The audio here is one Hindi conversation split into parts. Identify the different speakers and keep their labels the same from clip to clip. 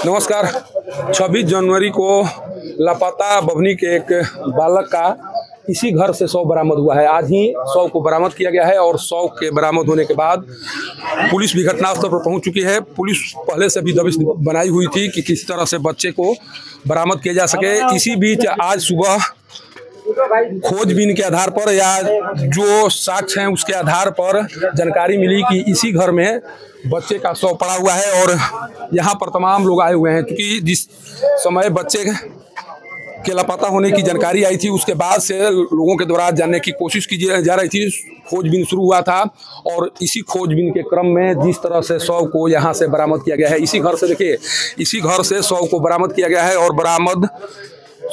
Speaker 1: नमस्कार। 26 जनवरी को लापता बभनी के एक बालक का इसी घर से शव बरामद हुआ है। आज ही शव को बरामद किया गया है और शव के बरामद होने के बाद पुलिस भी घटनास्थल पर पहुंच चुकी है। पुलिस पहले से भी दबिश बनाई हुई थी कि किसी तरह से बच्चे को बरामद किया जा सके। इसी बीच आज सुबह खोजबीन के आधार पर या जो साक्ष्य हैं उसके आधार पर जानकारी मिली कि इसी घर में बच्चे का शव पड़ा हुआ है और यहाँ पर तमाम लोग आए हुए हैं। क्योंकि जिस समय बच्चे के लापता होने की जानकारी आई थी उसके बाद से लोगों के द्वारा जानने की कोशिश की जा रही थी। खोजबीन शुरू हुआ था और इसी खोजबीन के क्रम में जिस तरह से शव को यहाँ से बरामद किया गया है, इसी घर से देखिए, इसी घर से शव को बरामद किया गया है और बरामद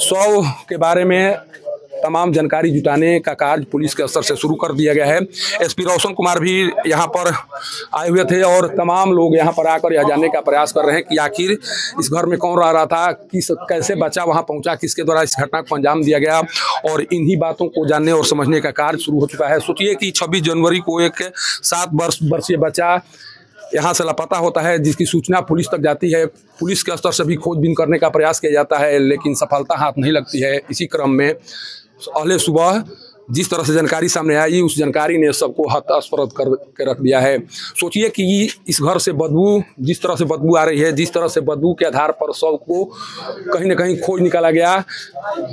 Speaker 1: शव के बारे में तमाम जानकारी जुटाने का कार्य पुलिस के स्तर से शुरू कर दिया गया है। एसपी रोशन कुमार भी यहाँ पर आए हुए थे और तमाम लोग यहाँ पर आकर यह जानने का प्रयास कर रहे हैं कि आखिर इस घर में कौन रह रहा था, कैसे बच्चा वहाँ पहुँचा, किसके द्वारा इस घटना को अंजाम दिया गया, और इन्हीं बातों को जानने और समझने का कार्य शुरू हो चुका है। सोचिए कि 26 जनवरी को एक 7 वर्षीय बच्चा यहाँ से लापता होता है, जिसकी सूचना पुलिस तक जाती है। पुलिस के स्तर से भी खोजबीन करने का प्रयास किया जाता है, लेकिन सफलता हाथ नहीं लगती है। इसी क्रम में पहले सुबह जिस तरह से जानकारी सामने आई, उस जानकारी ने सबको हताशप्रद करके रख दिया है। सोचिए कि इस घर से बदबू, जिस तरह से बदबू आ रही है, जिस तरह से बदबू के आधार पर शव को कहीं न कहीं खोज निकाला गया।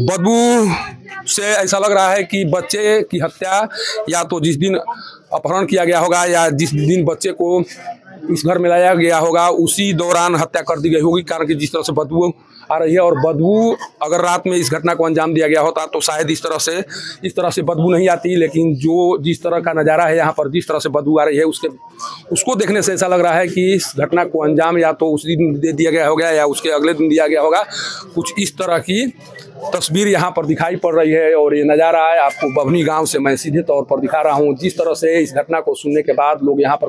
Speaker 1: बदबू से ऐसा लग रहा है कि बच्चे की हत्या या तो जिस दिन अपहरण किया गया होगा या जिस दिन बच्चे को इस घर में लाया गया होगा उसी दौरान हत्या कर दी गई होगी। कारण कि जिस तरह से बदबू आ रही है, और बदबू अगर रात में इस घटना को अंजाम दिया गया होता तो शायद इस तरह से बदबू नहीं आती। लेकिन जो जिस तरह का नज़ारा है यहाँ पर, जिस तरह से बदबू आ रही है, उसको देखने से ऐसा लग रहा है कि इस घटना को अंजाम या तो उस दिन दे दिया गया होगा या उसके अगले दिन दिया गया होगा। कुछ इस तरह की तस्वीर यहाँ पर दिखाई पड़ रही है और ये नज़ारा है आपको बभनी गांव से मैं सीधे तौर पर दिखा रहा हूँ। जिस तरह से इस घटना को सुनने के बाद लोग यहाँ पर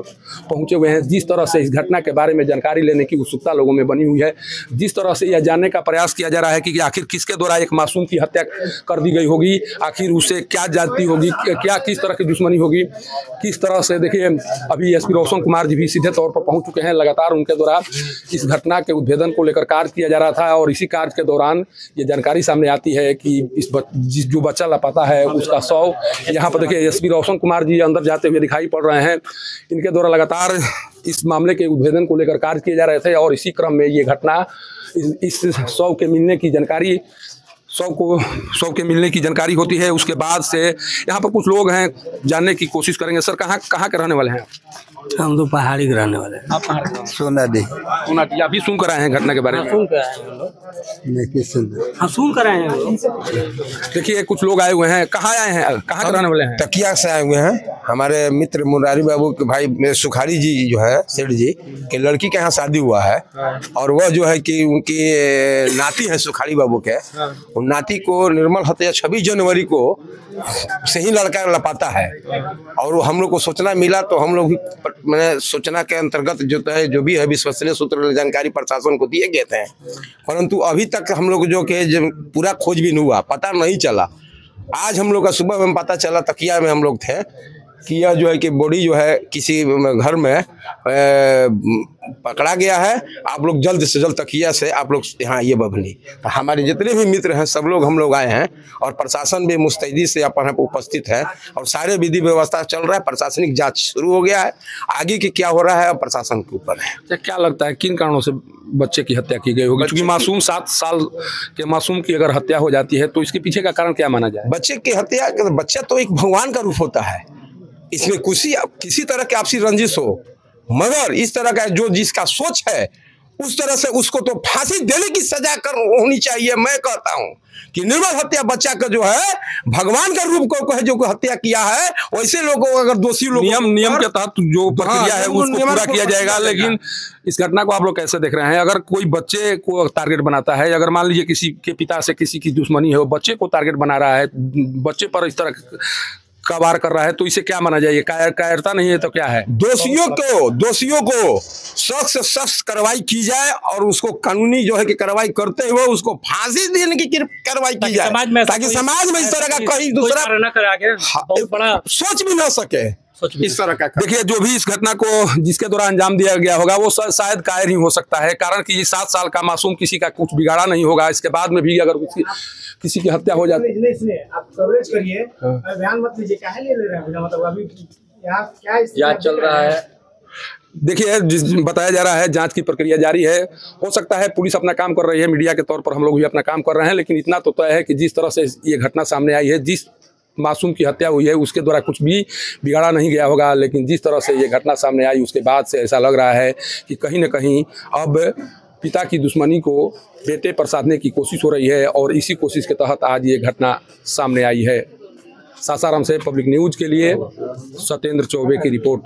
Speaker 1: पहुँचे हुए हैं, जिस तरह से इस घटना के बारे में जानकारी लेने की उत्सुकता लोगों में बनी हुई है, जिस तरह से यह जानने का प्रयास किया जा रहा है कि आखिर किसके द्वारा एक मासूम की हत्या कर दी गई होगी, आखिर उसे क्या जाती होगी, क्या किस तरह की दुश्मनी होगी, किस तरह से। देखिए, अभी एसपी रोशन कुमार जी भी सीधे तौर पर पहुँच चुके हैं। लगातार उनके द्वारा इस घटना के उद्भेदन को लेकर कार्य किया जा रहा था और इसी कार्य के दौरान ये जानकारी सामने आती है कि जो बच्चा लापता है उसका शव यहाँ पर देखिए एसपी रोशन कुमार जी अंदर जाते हुए दिखाई पड़ रहे हैं। इनके द्वारा लगातार इस मामले के उद्भेदन को लेकर कार्य किए जा रहे थे और इसी क्रम में ये घटना इस शव के मिलने की जानकारी शव के मिलने की जानकारी होती है। उसके बाद से यहाँ पर कुछ लोग हैं, जानने की कोशिश करेंगे। सर, कहाँ के रहने वाले हैं?
Speaker 2: हम तो पहाड़ी के रहने वाले हैं।
Speaker 1: आप कहाँ के?
Speaker 2: सोनाडी।
Speaker 1: अभी सुन कर आए हैं घटना के बारे में?
Speaker 2: सुन कर आए हैं लोग। हाँ, सुन कर आए हैं।
Speaker 1: देखिए, कुछ लोग आए हुए हैं। कहाँ आए हैं, कहाँ के रहने वाले हैं?
Speaker 3: तकिया से आए हुए हैं। हमारे मित्र मुरारी बाबू के भाई मेरे सुखाड़ी जी जो है सेठ जी के लड़की के यहाँ शादी हुआ है और वह जो है कि उनकी नाती है सुखाड़ी बाबू के। उन नाती को निर्मल हत्या 26 जनवरी को से ही लड़का लापता है और हम लोग को सूचना मिला तो हम लोग भी मैंने सूचना के अंतर्गत जो भी है विश्वसनीय सूत्र जानकारी प्रशासन को दिए गए थे, परंतु अभी तक हम लोग जो कि पूरा खोजबीन हुआ पता नहीं चला। आज हम लोग का सुबह में पता चला, तकिया में हम लोग थे कि यह जो है कि बॉडी जो है किसी घर में पकड़ा गया है। आप लोग जल्द से जल्द तकिया से आप लोग यहाँ ये बभनी हमारे जितने भी मित्र हैं सब लोग हम लोग आए हैं और प्रशासन भी मुस्तैदी से अपन उपस्थित है और सारे विधि व्यवस्था चल रहा है। प्रशासनिक जांच शुरू हो गया है, आगे की क्या हो रहा है प्रशासन के ऊपर है।
Speaker 1: क्या लगता है किन कारणों से बच्चे की हत्या की गई होगी? क्योंकि मासूम 7 साल के मासूम की अगर हत्या हो जाती है तो इसके पीछे का कारण क्या माना जाए?
Speaker 3: बच्चे की हत्या, बच्चा तो एक भगवान का रूप होता है, इसमें किसी तरह की आपसी रंजिश हो, मगर इस तरह का जो जिसका सोच है उस तरह से उसको तो फांसी देने की सजा होनी चाहिए। मैं कहता हूं कि निर्मल हत्या बच्चा का जो है भगवान का रूप को जो हत्या किया है, वैसे लोगों को अगर दोषी लोग
Speaker 1: नियम के तहत जो प्रक्रिया है उसको पूरा किया जाएगा। लेकिन इस घटना को आप लोग कैसे देख रहे हैं? अगर कोई बच्चे को टारगेट बनाता है, अगर मान लीजिए किसी के पिता से किसी की दुश्मनी है, वो बच्चे को टारगेट बना रहा है, बच्चे पर इस तरह का वार कर रहा है, तो इसे क्या माना जाए? कायरता नहीं है तो क्या है?
Speaker 3: दोषियों को सख्त से सख्त कार्रवाई की जाए और उसको कानूनी जो है कि कार्रवाई करते हुए उसको फांसी देने की कार्रवाई की जाए ताकि समाज में इस तरह का कहीं दूसरा सोच भी ना सके। इस तरह का
Speaker 1: देखिए, जो भी इस घटना को जिसके द्वारा अंजाम दिया गया होगा वो शायद कायर ही हो सकता है, कारण कि 7 साल का मासूम किसी का कुछ बिगाड़ा नहीं होगा। इसके बाद में भी अगर किसी की हत्या हो जाती
Speaker 2: है, आप कवरेज करिए, ध्यान मत दीजिए, काहे ले रहे हैं, मतलब अभी यहाँ क्या जांच चल रहा है।
Speaker 1: देखिए, बताया जा रहा है जांच की प्रक्रिया जारी है। हो सकता है पुलिस अपना काम कर रही है, मीडिया के तौर पर हम लोग भी अपना काम कर रहे हैं, लेकिन इतना तो तय है कि जिस तरह से ये घटना सामने आई है, जिस मासूम की हत्या हुई है उसके द्वारा कुछ भी बिगाड़ा नहीं गया होगा, लेकिन जिस तरह से ये घटना सामने आई उसके बाद से ऐसा लग रहा है कि कहीं न कहीं अब पिता की दुश्मनी को बेटे पर साधने की कोशिश हो रही है, और इसी कोशिश के तहत आज ये घटना सामने आई है। सासाराम से पब्लिक न्यूज़ के लिए सत्येंद्र चौबे की रिपोर्ट।